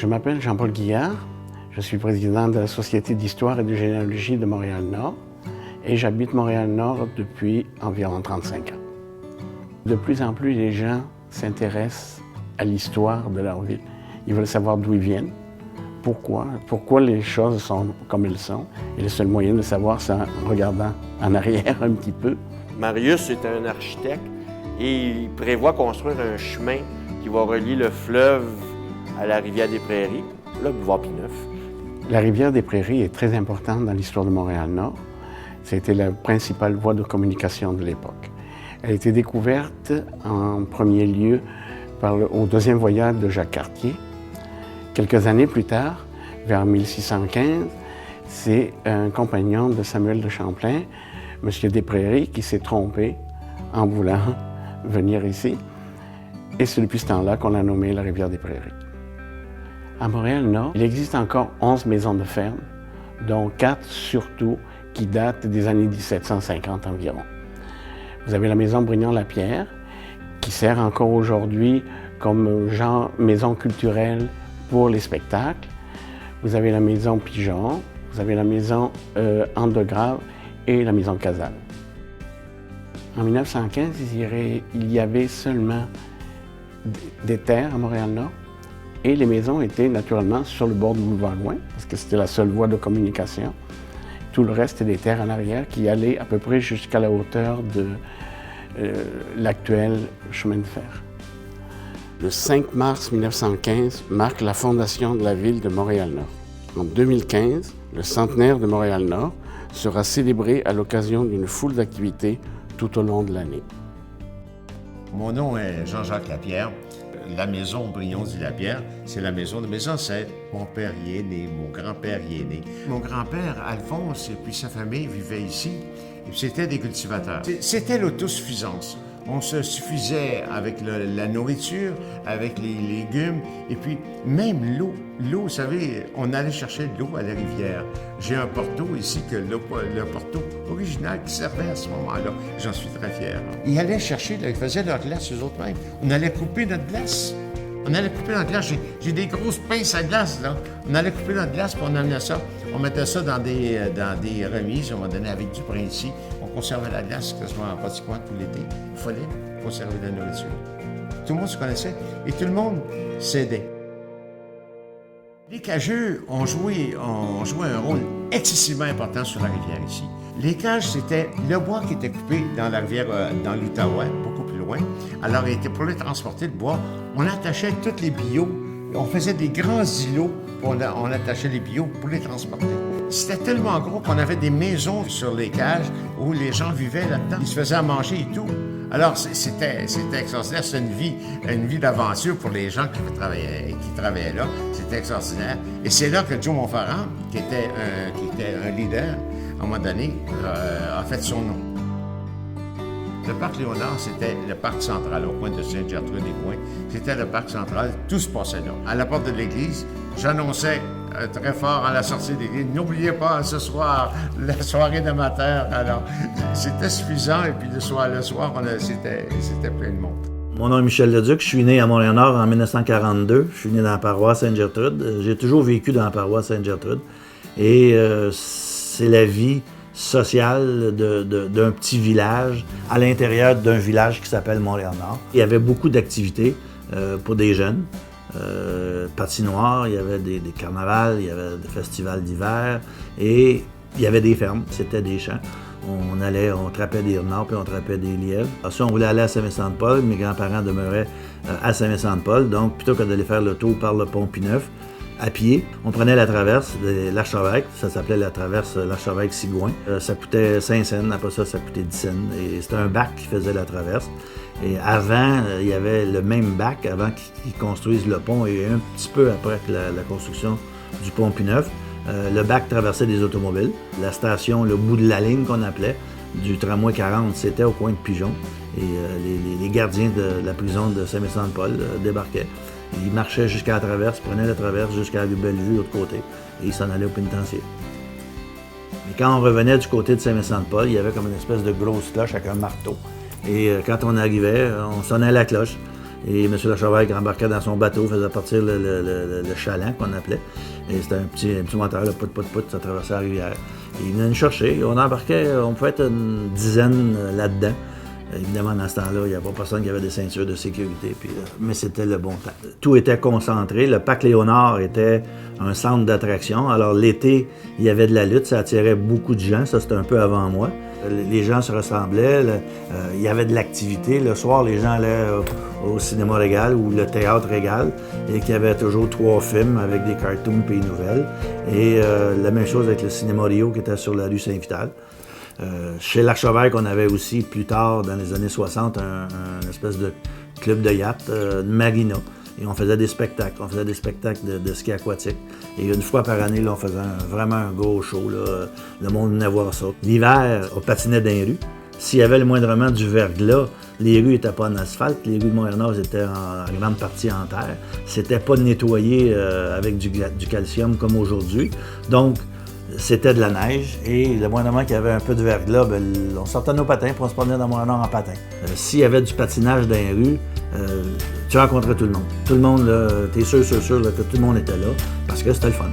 Je m'appelle Jean-Paul Guillard, je suis président de la Société d'histoire et de généalogie de Montréal-Nord et j'habite Montréal-Nord depuis environ 35 ans. De plus en plus, les gens s'intéressent à l'histoire de leur ville. Ils veulent savoir d'où ils viennent, pourquoi les choses sont comme elles sont. Et le seul moyen de savoir, c'est en regardant en arrière un petit peu. Marius est un architecte et il prévoit construire un chemin qui va relier le fleuve à la rivière des Prairies, là, boulevard Pineuf. La rivière des Prairies est très importante dans l'histoire de Montréal-Nord. C'était la principale voie de communication de l'époque. Elle a été découverte en premier lieu au deuxième voyage de Jacques Cartier. Quelques années plus tard, vers 1615, c'est un compagnon de Samuel de Champlain, M. des Prairies, qui s'est trompé en voulant venir ici. Et c'est depuis ce temps-là qu'on a nommé la rivière des Prairies. À Montréal-Nord, il existe encore 11 maisons de ferme, dont 4 surtout qui datent des années 1750 environ. Vous avez la maison Brignon-Lapierre, qui sert encore aujourd'hui comme maison culturelle pour les spectacles. Vous avez la maison Pigeon, vous avez la maison Anne de Grave et la maison Casal. En 1915, il y avait seulement des terres à Montréal-Nord et les maisons étaient naturellement sur le bord du boulevard Loin, parce que c'était la seule voie de communication. Tout le reste, c'était des terres en arrière qui allaient à peu près jusqu'à la hauteur de l'actuel chemin de fer. Le 5 mars 1915 marque la fondation de la ville de Montréal-Nord. En 2015, le centenaire de Montréal-Nord sera célébré à l'occasion d'une foule d'activités tout au long de l'année. Mon nom est Jean-Jacques Lapierre. La maison Brignon dit Lapierre, c'est la maison de mes ancêtres. Mon père y est né, mon grand-père y est né. Mon grand-père, Alphonse, et puis sa famille vivaient ici. Et c'était des cultivateurs. C'était l'autosuffisance. On se suffisait avec la nourriture, avec les légumes, et puis même l'eau. L'eau, vous savez, on allait chercher de l'eau à la rivière. J'ai un porto ici, le porto original qui servait à ce moment-là. J'en suis très fier. Ils allaient chercher, ils faisaient leur glace eux autres mêmes. On allait couper notre glace. J'ai des grosses pinces à glace, là. On allait couper notre glace, puis on amenait ça. On mettait ça dans des remises, on m'a donné avec du brin ici. On conservait la glace quasiment en petit coin tout l'été. Il fallait conserver la nourriture. Tout le monde se connaissait et tout le monde s'aidait. Les cageux ont joué un rôle excessivement important sur la rivière ici. Les cages, c'était le bois qui était coupé dans la rivière, dans l'Outaouais, beaucoup plus loin. Alors, pour les transporter, le bois, on attachait tous les billots. On faisait des grands îlots, on attachait les billots pour les transporter. C'était tellement gros qu'on avait des maisons sur les cages où les gens vivaient là-dedans. Ils se faisaient à manger et tout. Alors, c'était extraordinaire. C'était une vie d'aventure pour les gens qui travaillaient là. C'était extraordinaire. Et c'est là que Joe Monfarrand, qui était un leader, à un moment donné, a fait son nom. Le parc Léonard, c'était le parc central, au coin de Sainte-Gertrude-des-Coins. C'était le parc central, tout se passait là. À la porte de l'église, j'annonçais très fort à la sortie de l'église, n'oubliez pas ce soir, la soirée d'amateurs. Alors, c'était suffisant, et puis le soir c'était plein de monde. Mon nom est Michel Leduc, je suis né à Montréal-Nord en 1942. Je suis né dans la paroisse Sainte-Gertrude. J'ai toujours vécu dans la paroisse Sainte-Gertrude. Et c'est la vie sociale d'un petit village à l'intérieur d'un village qui s'appelle Montréal-Nord. Il y avait beaucoup d'activités pour des jeunes. Patinoire, il y avait des carnavals, il y avait des festivals d'hiver et il y avait des fermes, c'était des champs. On trappait des renards puis on trappait des lièvres. Alors, si on voulait aller à Saint-Vincent-de-Paul, mes grands-parents demeuraient à Saint-Vincent-de-Paul, donc plutôt que d'aller faire le tour par le pont Pineuf, à pied, on prenait la traverse de l'Archevêque, ça s'appelait la traverse l'Archevêque-Sigouin. Ça coûtait 5 cents, après ça coûtait 10 cents. Et c'était un bac qui faisait la traverse. Et avant, il y avait le même bac, avant qu'ils construisent le pont, et un petit peu après la construction du pont Pineuf. Le bac traversait des automobiles. La station, le bout de la ligne qu'on appelait, du tramway 40, c'était au coin de Pigeon. Et les gardiens de la prison de Saint-Vincent-de-Paul débarquaient. Ils marchaient jusqu'à la traverse, prenaient la traverse jusqu'à la Bellevue, de l'autre côté, et ils s'en allaient au pénitencier. Mais quand on revenait du côté de Saint-Vincent-de-Paul, il y avait comme une espèce de grosse cloche avec un marteau. Et quand on arrivait, on sonnait à la cloche. Et M. Lachauvaille qui embarquait dans son bateau faisait partir le chaland qu'on appelait. Et c'était un petit moteur, là, pout, ça traversait la rivière. Et il venait nous chercher. On embarquait, on pouvait être une dizaine là-dedans. Évidemment, dans ce temps-là, il n'y avait pas personne qui avait des ceintures de sécurité, mais c'était le bon temps. Tout était concentré. Le parc Léonard était un centre d'attraction. Alors l'été, il y avait de la lutte, ça attirait beaucoup de gens. Ça, c'était un peu avant moi. Les gens se ressemblaient, il y avait de l'activité. Le soir, les gens allaient au cinéma Régal ou le théâtre Régal, et qu'il y avait toujours 3 films avec des cartoons et des nouvelles. Et la même chose avec le cinéma Rio qui était sur la rue Saint-Vital. Chez Lachauvaille, qu'on avait aussi plus tard, dans les années 60, un espèce de club de yacht, une marina. Et on faisait des spectacles. On faisait des spectacles de ski aquatique. Et une fois par année, là, on faisait vraiment un gros show. Là. Le monde venait voir ça. L'hiver, on patinait dans les rues. S'il y avait le moindrement du verglas, les rues n'étaient pas en asphalte. Les rues de Montréal-Nord étaient en grande partie en terre. C'était pas nettoyé avec du calcium comme aujourd'hui. Donc, c'était de la neige et le moindrement qu'il y avait un peu de verglas, on sortait nos patins pour on se promenait dans Montréal-Nord en patin. S'il y avait du patinage dans les rues, tu rencontrais tout le monde. Tout le monde, t'es sûr là, que tout le monde était là parce que c'était le fun.